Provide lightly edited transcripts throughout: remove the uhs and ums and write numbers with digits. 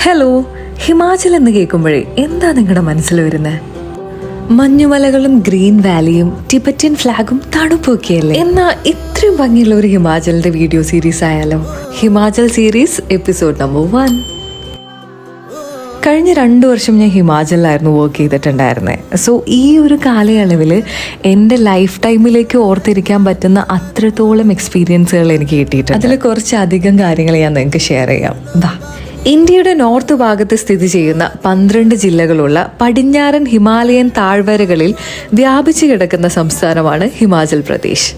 Hello, Himachal എന്ന് കേൾക്കുമ്പോഴേ എന്താ നിങ്ങളുടെ മനസ്സിൽ വരുന്നത്? മഞ്ഞുമലകളും ഗ്രീൻ വാലിയും ടിബറ്റൻ ഫ്ലാഗും തണുപ്പൊക്കെയല്ലേ? എന്നാ ഇത്രയും ഭംഗിയുള്ള ഒരു ഹിമാചലിന്റെ വീഡിയോ സീരീസ് ആയാലോ? Himachal series episode number 1. കഴിഞ്ഞ 2 വർഷം ഞാൻ ഹിമാചലിലായിരുന്നു വർക്ക് ചെയ്തിട്ടുണ്ടായിരുന്നത്. സോ ഈ ഒരു കാലയളവിൽ എൻ്റെ ലൈഫ് ടൈമിലേക്ക് ഓർത്തിരിക്കാൻ പറ്റുന്ന അത്രത്തോളം എക്സ്പീരിയൻസുകൾ എനിക്ക് കിട്ടിയിട്ടുണ്ട്. അതിൽ കുറച്ചധികം കാര്യങ്ങൾ ഞാൻ നിങ്ങൾക്ക് ഷെയർ ചെയ്യാം. ഇന്ത്യയുടെ നോർത്ത് ഭാഗത്ത് സ്ഥിതി ചെയ്യുന്ന 12 ജില്ലകളുള്ള പടിഞ്ഞാറൻ ഹിമാലയൻ താഴ്വരകളിൽ വ്യാപിച്ചു കിടക്കുന്ന സംസ്ഥാനമാണ് ഹിമാചൽ പ്രദേശ്.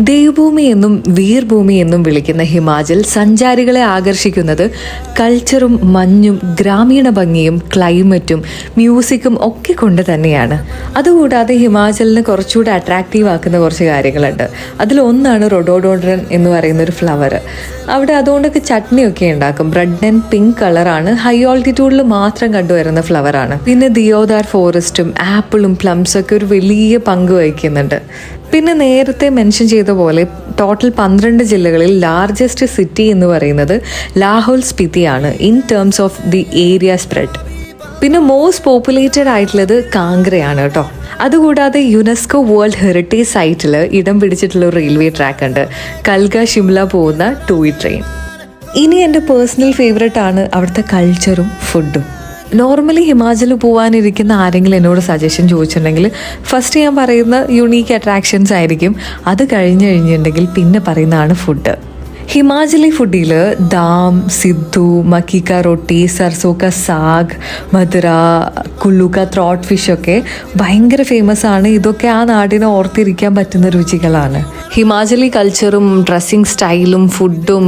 ദേവഭൂമി എന്നും വീർഭൂമി എന്നും വിളിക്കുന്ന ഹിമാചൽ സഞ്ചാരികളെ ആകർഷിക്കുന്നത് കൾച്ചറും മഞ്ഞും ഗ്രാമീണ ഭംഗിയും ക്ലൈമറ്റും മ്യൂസിക്കും ഒക്കെ കൊണ്ട് തന്നെയാണ്. അതുകൂടാതെ ഹിമാചലിന് കുറച്ചുകൂടെ അട്രാക്റ്റീവ് ആക്കുന്ന കുറച്ച് കാര്യങ്ങളുണ്ട്. അതിലൊന്നാണ് റൊഡോഡോഡ്രൻ എന്ന് പറയുന്ന ഒരു ഫ്ലവർ. അവിടെ അതുകൊണ്ടൊക്കെ ചട്നിയൊക്കെ ഉണ്ടാക്കും. റെഡ് ആൻഡ് പിങ്ക് കളറാണ്. ഹൈ ഓൾട്ടിറ്റ്യൂഡിൽ മാത്രം കണ്ടുവരുന്ന ഫ്ലവറാണ്. പിന്നെ ദിയോദാർ ഫോറസ്റ്റും ആപ്പിളും പ്ലംസും ഒക്കെ ഒരു വലിയ പങ്ക് വഹിക്കുന്നുണ്ട്. പിന്നെ നേരത്തെ മെൻഷൻ ചെയ്ത പോലെ ടോട്ടൽ 12 ജില്ലകളിൽ ലാർജസ്റ്റ് സിറ്റി എന്ന് പറയുന്നത് ലാഹോൽ സ്പിതിയാണ് in terms of the area spread. പിന്നെ മോസ്റ്റ് പോപ്പുലേറ്റഡ് ആയിട്ടുള്ളത് കാംഗ്രയാണ് കേട്ടോ. അതുകൂടാതെ യുനെസ്കോ വേൾഡ് ഹെറിറ്റേജ് സൈറ്റിൽ ഇടം പിടിച്ചിട്ടുള്ള ഒരു റെയിൽവേ ട്രാക്ക് ഉണ്ട്, കൽഗ ഷിംല പോകുന്ന ടോയ് ട്രെയിൻ. ഇനി എൻ്റെ പേഴ്സണൽ ഫേവറേറ്റ് ആണ് അവിടുത്തെ കൾച്ചറും ഫുഡും. നോർമലി ഹിമാചൽ പോകാനിരിക്കുന്ന ആരെങ്കിലും എന്നോട് സജഷൻ ചോദിച്ചിട്ടുണ്ടെങ്കിൽ ഫസ്റ്റ് ഞാൻ പറയുന്ന യുണീക്ക് അട്രാക്ഷൻസ് ആയിരിക്കും. അത് കഴിഞ്ഞിട്ടുണ്ടെങ്കിൽ പിന്നെ പറയുന്നതാണ് ഫുഡ്. ഹിമാചലി ഫുഡിൽ ദാം, സിദ്ധു, മക്കിക്ക റൊട്ടി, സർസോക്ക സാഗ്, മധുര, കുള്ളുക്ക ത്രോട്ട് ഫിഷൊക്കെ ഭയങ്കര ഫേമസ് ആണ്. ഇതൊക്കെ ആ നാടിനെ ഓർത്തിരിക്കാൻ പറ്റുന്ന രുചികളാണ്. ഹിമാചലി കൾച്ചറും ഡ്രസ്സിങ് സ്റ്റൈലും ഫുഡും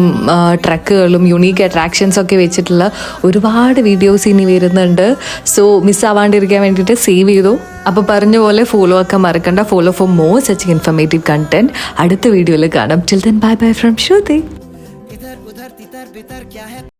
ട്രക്കുകളും യുണീക്ക് അട്രാക്ഷൻസ് ഒക്കെ വെച്ചിട്ടുള്ള ഒരുപാട് വീഡിയോസ് ഇനി വരുന്നുണ്ട്. സോ മിസ്സാവാണ്ടിരിക്കാൻ വേണ്ടിയിട്ട് സേവ് ചെയ്തു. അപ്പോൾ പറഞ്ഞ പോലെ ഫോളോ ആക്കാൻ മറക്കണ്ട. Follow for more such informative content. അടുത്ത വീഡിയോയിൽ കാണാം. Till then bye bye from Shruti.